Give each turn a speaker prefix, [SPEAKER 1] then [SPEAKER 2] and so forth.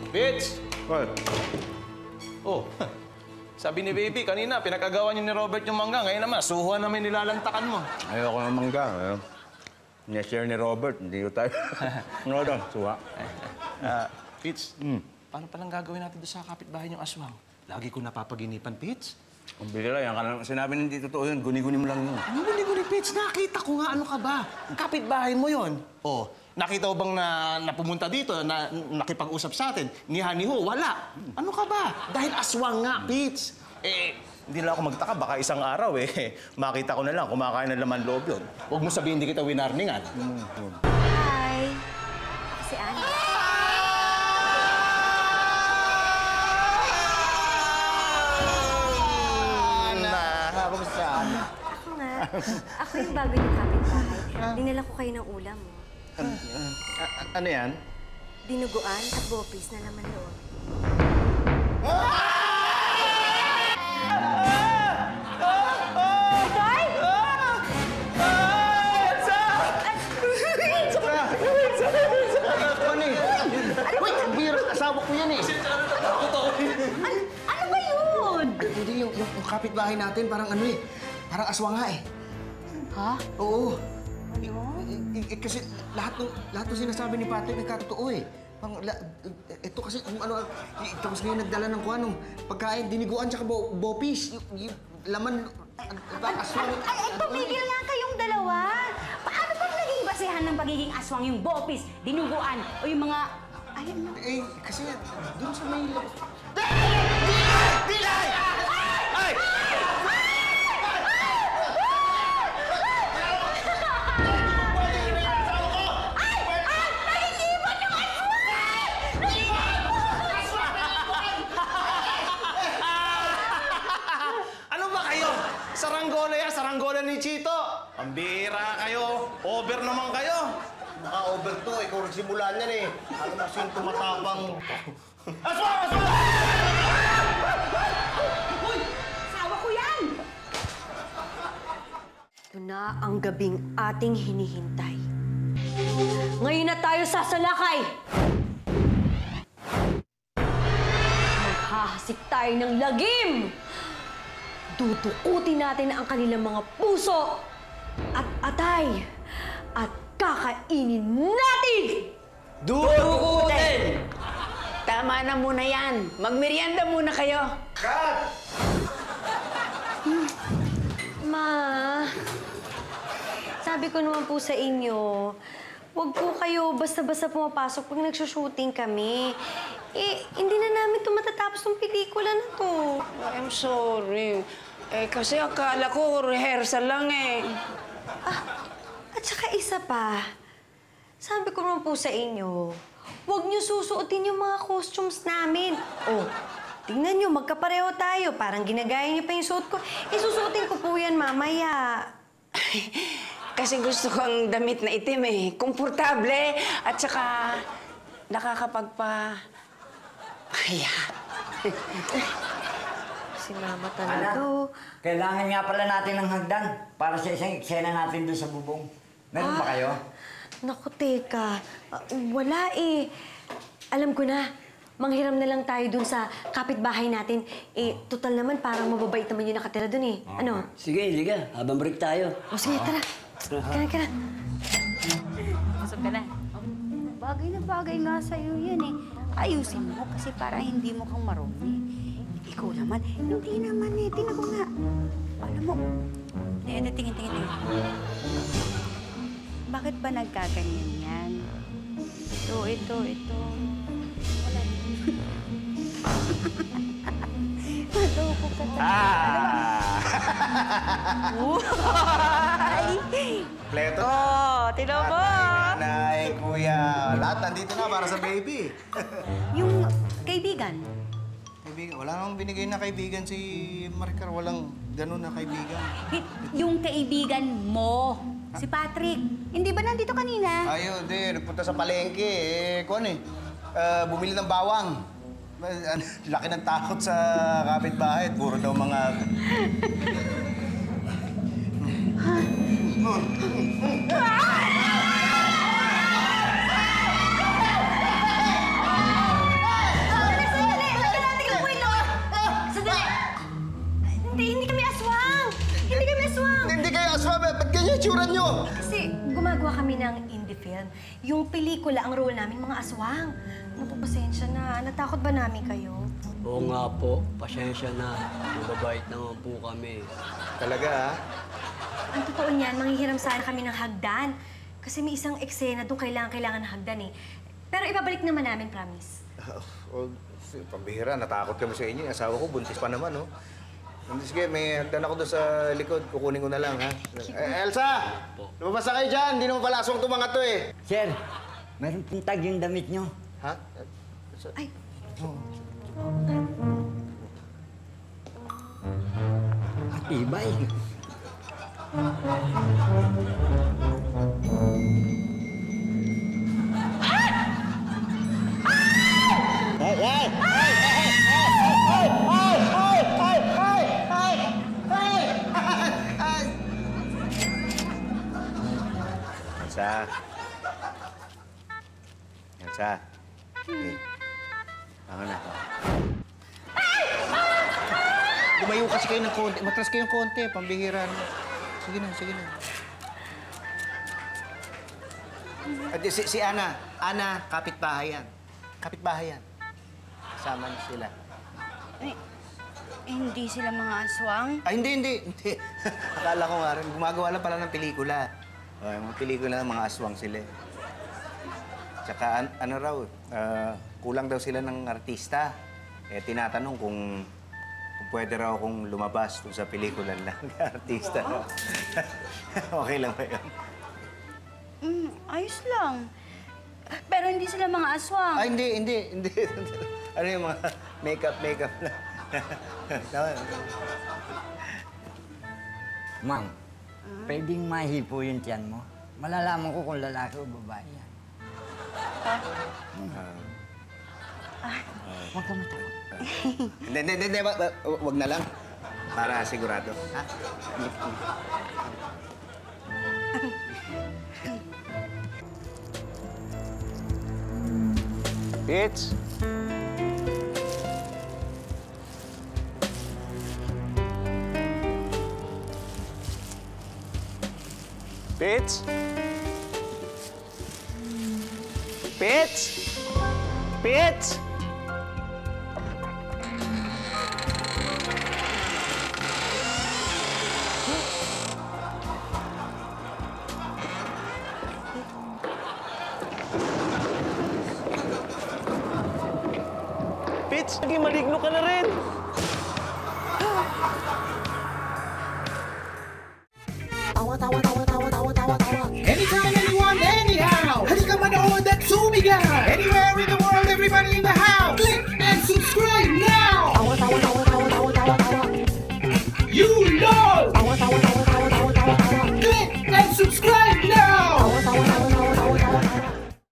[SPEAKER 1] Bitch!
[SPEAKER 2] What?
[SPEAKER 1] Oh, sabi ni Baby kanina, pinag-agawan niyo ni Robert yung mangga. Ngayon naman, suhuan namin nilalantakan mo.
[SPEAKER 2] Ayoko ng mangga. Ni-share ni Robert, hindi ko tayo. Ano daw, suha.
[SPEAKER 1] Fitz, paano palang gagawin natin doon sa kapitbahay niyong aswang? Lagi ko napapaginipan, Fitz.
[SPEAKER 2] Ang bigla yan. Sinabi na hindi totoo yun. Guni-guni mo lang yun.
[SPEAKER 1] Ano guni-guni, Fitz? Nakita ko nga, ano ka ba? Kapitbahay mo yon. Oh, nakita mo bang na pumunta dito, na nakipag-usap sa atin? Niha-niho, wala. Ano ka ba? Dahil aswang nga, Fitz. Hindi lang ako magtaka. Baka isang araw, makita ko na lang, kumakain ng laman loob yun. Huwag mo sabihin hindi kita winarningan.
[SPEAKER 3] Hi. Si Ana.
[SPEAKER 2] Kamusta?
[SPEAKER 3] Ako nga. Ako yung bago niyong kapitbahay. Dinala ko kayo ng ulam, mo.
[SPEAKER 2] Ano yan?
[SPEAKER 3] Dinuguan at bopis na laman loob. Toy!
[SPEAKER 2] Uy, biro, asawa ko yan eh.
[SPEAKER 3] Ano ba yun?
[SPEAKER 2] Hindi, yung kapitbahay natin parang ano eh. Parang aswang nga eh.
[SPEAKER 3] Ha?
[SPEAKER 2] Oo.
[SPEAKER 3] Ano?
[SPEAKER 2] Kasi lahat ng sinasabi ni Patrick nagkatotoo eh. Ito kasi tapos ngayon nagdala ng kuha nung pagkain, diniguan tsaka bopis. Yung laman, aswang.
[SPEAKER 3] Ay, tumigil nga kayong dalawa. Paano bang naging basehan ng pagiging aswang yung bopis, dinuguan, o yung mga... Ayun na.
[SPEAKER 2] Kasi dun sa may...
[SPEAKER 1] Saranggola yan, saranggola ni Chito. Pambira kayo. Over naman kayo.
[SPEAKER 2] Naka-over to, ikaw nagsimulan yan eh. Alam mo siyang tumatapang...
[SPEAKER 1] Aswang! Aswang!
[SPEAKER 3] Uy! Sawa ko yan! Ito na ang gabing ating hinihintay. Ngayon na tayo sasalakay! Maghahasik tayo ng lagim! Tutukutin natin ang kanilang mga puso at atay at kakainin natin!
[SPEAKER 4] Dudukutin! Tama na muna yan. Magmerienda muna kayo.
[SPEAKER 2] Kat!
[SPEAKER 3] Ma, sabi ko naman po sa inyo, huwag po kayo basta-basta pumapasok pag nagsushooting kami. Hindi na namin ito matatapos ng pelikula na to.
[SPEAKER 4] I'm sorry. Kasi akala ko rehearsal lang eh.
[SPEAKER 3] At saka isa pa, sabi ko naman po sa inyo, huwag niyo susuotin yung mga costumes namin. Oh, tingnan niyo, magkapareho tayo. Parang ginagaya niyo pa yung suot ko. Susuotin ko po yan mamaya.
[SPEAKER 4] Kasi gusto ko ang damit na itim eh. Komportable at saka nakakapagpa-kaya.
[SPEAKER 3] Si Mama talaga.
[SPEAKER 5] Kailangan nga pala natin ng hagdan para sa isang eksena natin doon sa bubong. Meron ba kayo?
[SPEAKER 3] Naku, teka. Wala eh. Alam ko na. Manghiram na lang tayo dun sa kapitbahay natin. Total naman parang mababait naman yung nakatira dun eh. Ano?
[SPEAKER 5] Sige, sige. Habang break tayo.
[SPEAKER 3] O sige, tara. Ka na.
[SPEAKER 6] Busog ka na. Bagay na bagay nga sa'yo yan eh. Ayusin mo kasi para hindi mo kang marumi. Ikaw naman, hindi naman eh. Tingnan ko nga. Alam mo, tingin. Bakit ba nagkaganyan yan? Ito. Wala. Maloko ka
[SPEAKER 1] Pleto.
[SPEAKER 6] Tinan mo!
[SPEAKER 2] Nanay, kuya, lahat nandito na para sa baby.
[SPEAKER 6] Yung kaibigan.
[SPEAKER 2] Kaibigan, wala namang binigay na kaibigan si Maricar. Walang ganun na kaibigan.
[SPEAKER 6] Yung kaibigan mo, si Patrick. Hindi ba nandito kanina?
[SPEAKER 2] Ayun, di. Nagpunta sa palengke. Bumili ng bawang. Laki ng takot sa kapitbahay. Puro daw mga...
[SPEAKER 3] Hindi kami aswang! Hindi kami aswang!
[SPEAKER 2] Hindi kayo aswang. Ba't ganyan yung tsura nyo?
[SPEAKER 3] Kasi gumagawa kami ng indie film. Yung pelikula, ang role namin, mga aswang. Naku, pasensya na. Natakot ba namin kayo?
[SPEAKER 7] Oo nga po, pasensya na. Mababait naman po kami.
[SPEAKER 2] Talaga, ha?
[SPEAKER 3] Ang totoo niyan, manghihiram sana kami ng hagdan. Kasi may isang eksena doon kailangan ng hagdan eh. Pero ibabalik naman namin, promise.
[SPEAKER 2] Pambihira, natakot kami sa inyo. Asawa ko, buntis pa naman, oh. Sige, may hagdan ako doon sa likod. Kukunin ko na lang, ha? Elsa! Lumabas na kayo dyan! Hindi naman pala aswang tumanga to, eh.
[SPEAKER 5] Sir, meron pong tag yung damit nyo.
[SPEAKER 2] Ha?
[SPEAKER 3] Ay,
[SPEAKER 5] Ibay.
[SPEAKER 2] Elsa. Elsa. Okay. Ako na. Lumayo kasi kayo ng konti. Matras kayo ng konti. Pambihira naman. Sige na, sige na. At si Ana. Ana, kapitbahay yan. Kapitbahay yan. Kasama niyo sila.
[SPEAKER 6] Eh, hindi sila mga aswang?
[SPEAKER 2] Ay, hindi. Akala ko nga rin. Gumagawa lang pala ng pelikula. Mga pelikula ng mga aswang sila. Tsaka ano raw, kulang daw sila ng artista. Eh, tinatanong kung pwede raw akong lumabas dun sa pelikula lang. Artista raw. Okay lang ba yun?
[SPEAKER 6] Ayos lang. Pero hindi sila mga aswang.
[SPEAKER 2] Ay, hindi. Ano yung mga makeup na.
[SPEAKER 5] Ma'am, pwedeng mahipo yung tiyan mo. Malalaman ko kung lalaki o babae yan. Huwag ka matakot.
[SPEAKER 2] Hindi. Wag na lang. Para sigurado. Ha? Pitch! Pitch! Pitch! Pitch!
[SPEAKER 1] Pitch, naging maligno ka na rin.
[SPEAKER 8] Anytime, anyone, anyhow. Halika manood at sumigaw. Anywhere in the